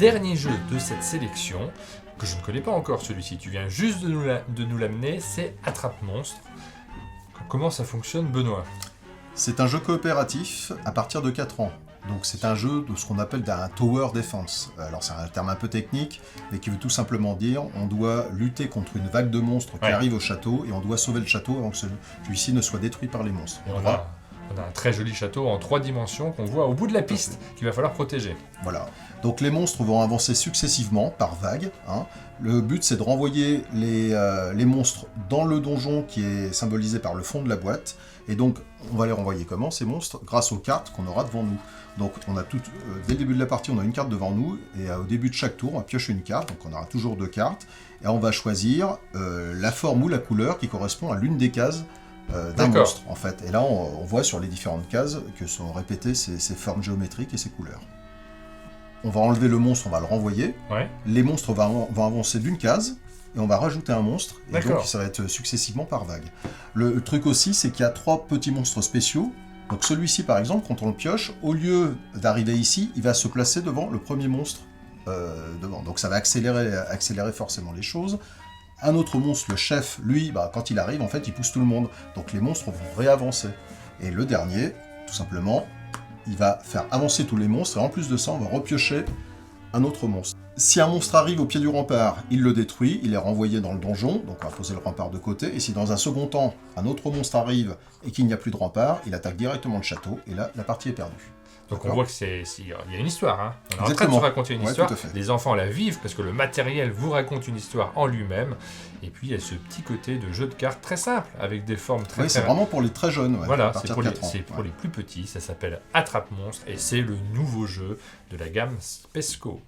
dernier jeu de cette sélection, que je ne connais pas encore celui-ci, tu viens juste de nous l'amener, c'est Attrape-Monstre. Comment ça fonctionne, Benoît ? C'est un jeu coopératif à partir de 4 ans. Donc c'est un jeu de ce qu'on appelle un tower defense. Alors c'est un terme un peu technique, mais qui veut tout simplement dire on doit lutter contre une vague de monstres qui arrive au château et on doit sauver le château avant que celui-ci ne soit détruit par les monstres. On a un très joli château en 3 dimensions qu'on voit au bout de la piste qu'il va falloir protéger. Voilà. Donc les monstres vont avancer successivement par vague. Le but c'est de renvoyer les monstres dans le donjon qui est symbolisé par le fond de la boîte. Et donc on va les renvoyer comment ces monstres ? Grâce aux cartes qu'on aura devant nous. Donc on a dès le début de la partie on a une carte devant nous et au début de chaque tour on va piocher une carte. Donc on aura toujours 2 cartes et on va choisir la forme ou la couleur qui correspond à l'une des cases d'un monstre en fait. Et là on voit sur les différentes cases que sont répétées ces formes géométriques et ces couleurs. On va enlever le monstre, on va le renvoyer. Ouais. Les monstres vont avancer d'une case et on va rajouter un monstre. Et donc ça va être successivement par vague. Le truc aussi c'est qu'il y a 3 petits monstres spéciaux. Donc celui-ci par exemple, quand on le pioche, au lieu d'arriver ici, il va se placer devant le premier monstre devant. Donc ça va accélérer forcément les choses. Un autre monstre, le chef, lui, quand il arrive, en fait, il pousse tout le monde. Donc les monstres vont réavancer. Et le dernier, tout simplement, il va faire avancer tous les monstres. Et en plus de ça, on va repiocher un autre monstre. Si un monstre arrive au pied du rempart, il le détruit, il est renvoyé dans le donjon. Donc on va poser le rempart de côté. Et si dans un second temps, un autre monstre arrive et qu'il n'y a plus de rempart, il attaque directement le château. Et là, la partie est perdue. Donc on voit qu'il y a une histoire. On est en train de Exactement. se raconter une histoire. Tout à fait. Les enfants la vivent parce que le matériel vous raconte une histoire en lui-même. Et puis il y a ce petit côté de jeu de cartes très simple, avec des formes très... Oui, c'est vraiment pour les très jeunes, Voilà, à partir de 4 ans. c'est pour les plus petits. Ça s'appelle Attrape-Monstre et c'est le nouveau jeu de la gamme Spesco.